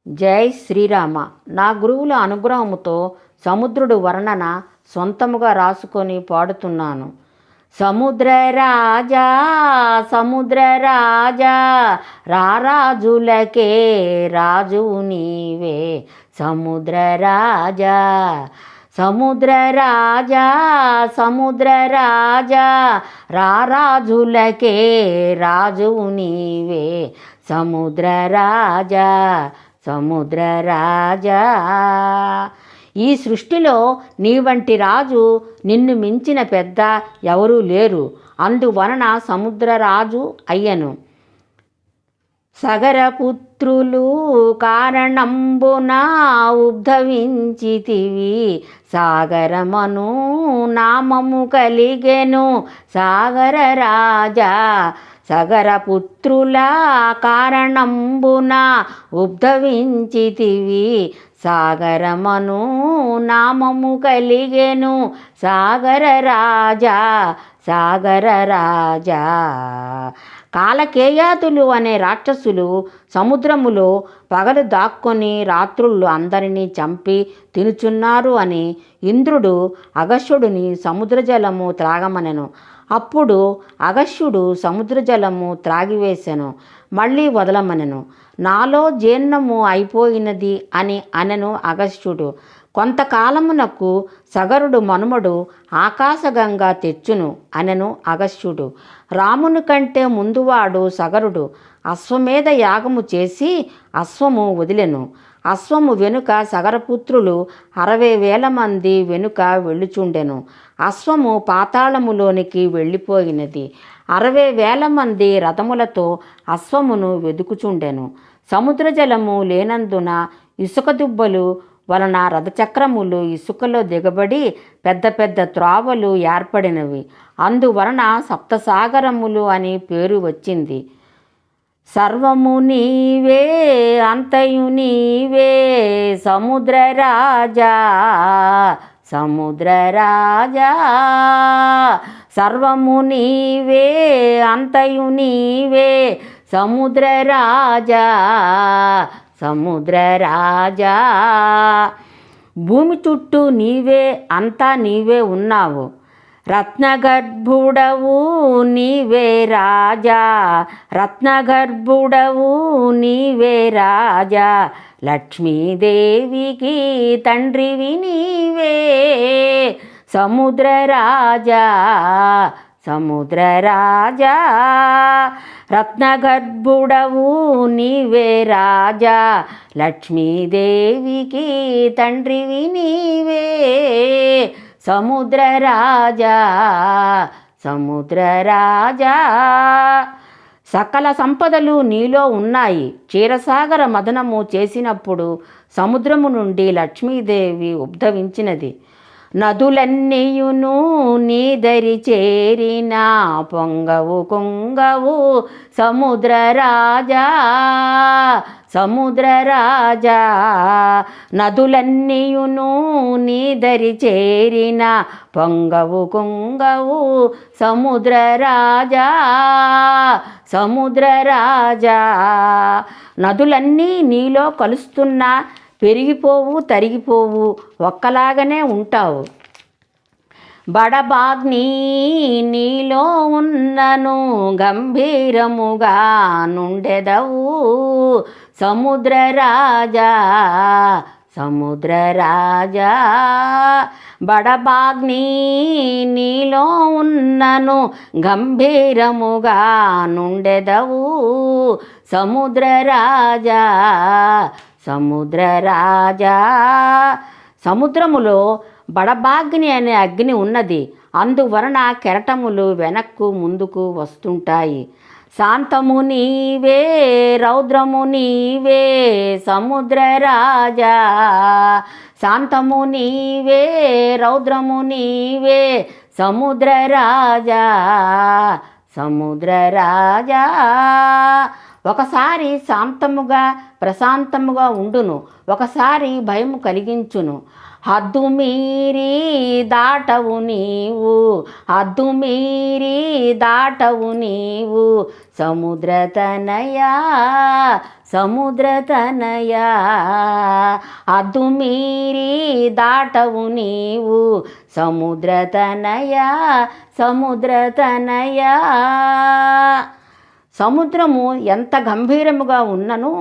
జై శ్రీరామ. నా గురువుల అనుగ్రహముతో సముద్రుడు వర్ణన సొంతముగా రాసుకొని పాడుతున్నాను. సముద్రరాజా సముద్రరాజా రారాజులకే రాజువు నీవే. సముద్రరాజా సముద్రరాజా సముద్రరాజా రారాజులకే రాజువు నీవే. సముద్రరాజా సముద్రరాజా. ఈ సృష్టిలో నీ వంటి రాజు నిన్ను మించిన పెద్ద ఎవరూ లేరు. అందువలన సముద్రరాజు అయ్యను. సగరపుత్రులు కారణంబున ఉద్భవించితివి. సాగరమను నామము కలిగెను సాగర రాజా. సగరపుత్రుల కారణంబున ఉద్భవించితివి. సాగరమను నామము కలిగెను సాగర రాజా. సాగర రాజా. కాలకేయాతులు అనే రాక్షసులు సముద్రములో పగలు దాక్కొని రాత్రుళ్ళు అందరినీ చంపి తినుచున్నారు అని ఇంద్రుడు అగస్త్యుడిని సముద్ర జలము త్రాగమనెను. అప్పుడు అగస్త్యుడు సముద్ర జలము త్రాగివేశెను. మళ్ళీ వదలమనెను. నాలో జీర్ణము అయిపోయినది అని అనెను అగస్త్యుడు. కొంతకాలమునకు సగరుడు మనుమడు ఆకాశగంగా తెచ్చును అనెను అగస్త్యుడు. రాముని కంటే ముందువాడు సగరుడు అశ్వమేధ యాగము చేసి అశ్వము వదిలెను. అశ్వము వెనుక సగరపుత్రులు 60,000 మంది వెనుక వెళ్ళుచుండెను. అశ్వము పాతాళములోనికి వెళ్ళిపోయినది. 60,000 మంది రథములతో అశ్వమును వెదుకుచుండెను. సముద్ర జలము లేనందున ఇసుక దుబ్బలు వలన రథచక్రములు ఇసుకలో దిగబడి పెద్ద పెద్ద త్రోవలు ఏర్పడినవి. అందువలన సప్తసాగరములు అని పేరు వచ్చింది. సర్వము నీవే అంతయు నీవే సముద్రరాజా. సముద్రరాజా. సర్వము నీవే అంతయు నీవే సముద్రరాజా. సముద్రరాజా. భూమి చుట్టూ నీవే అంతా నీవే ఉన్నావు. రత్నగర్భుడవు నీవే రాజా. రత్నగర్భుడవు నీవే రాజా. లక్ష్మీదేవికి తండ్రివి నీవే. సముద్రరాజా. సముద్రరాజా. రత్నగర్భుడవు నీవే రాజా. లక్ష్మీదేవికి తండ్రివి నీవే. సముద్రరాజా. సముద్రరాజా. సకల సంపదలు నీలో ఉన్నాయి. క్షీరసాగర మదనము చేసినప్పుడు సముద్రము నుండి లక్ష్మీదేవి ఉద్భవించినది. నదులన్నీయును నీ దరి చేరిన పొంగవు కొంగవు సముద్రరాజా. సముద్రరాజా. నదులన్నీయును నీ దరి చేరిన పొంగవు కొంగవు సముద్రరాజా. సముద్రరాజా. నదులన్నీ నీలో కలుస్తున్నా పెరిగిపోవు తరిగిపోవు, ఒక్కలాగానే ఉంటావు. బడబాగ్ని నీలో ఉన్నను గంభీరముగా నుండెదవు. సముద్రరాజా. సముద్రరాజా. బడబాగ్ని నీలో ఉన్నను గంభీరముగా నుండెదవు. సముద్రరాజా. సముద్రరాజా. సముద్రములో బడబాగ్ని అనే అగ్ని ఉన్నది. అందువలన కెరటములు వెనక్కు ముందుకు వస్తుంటాయి. శాంతము నీవే రౌద్రము నీవే సముద్రరాజా. శాంతము నీవే రౌద్రము నీవే సముద్రరాజా. సముద్రరాజా. ఒకసారి శాంతముగా ప్రశాంతముగా ఉండును, ఒకసారి భయము కలిగించును. హద్దు మీరి దాటవు నీవు, హద్దు మీరి దాటవు నీవు, సముద్రతనయా సముద్రతనయా. హద్దు మీరి దాటవు నీవు, సముద్రతనయా సముద్రతనయా. సముద్రము ఎంత గంభీరముగా ఉన్నను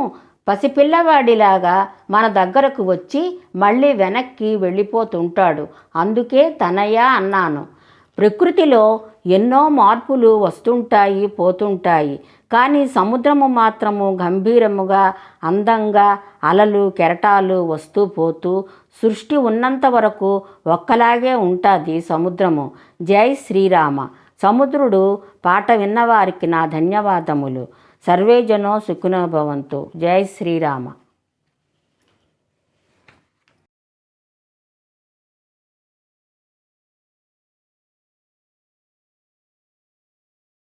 పసిపిల్లవాడిలాగా మన దగ్గరకు వచ్చి మళ్ళీ వెనక్కి వెళ్ళిపోతుంటాడు. అందుకే తనయ అన్నాను. ప్రకృతిలో ఎన్నో మార్పులు వస్తుంటాయి పోతుంటాయి, కానీ సముద్రము మాత్రము గంభీరముగా అందంగా అలలు కెరటాలు వస్తూ పోతూ సృష్టి ఉన్నంత వరకు ఒక్కలాగే ఉంటుంది సముద్రము. జై శ్రీరామ. సముద్రుడు పాట విన్నవారికి నా ధన్యవాదములు. సర్వేజనో సుఖినో భవంతు. జై శ్రీరామ.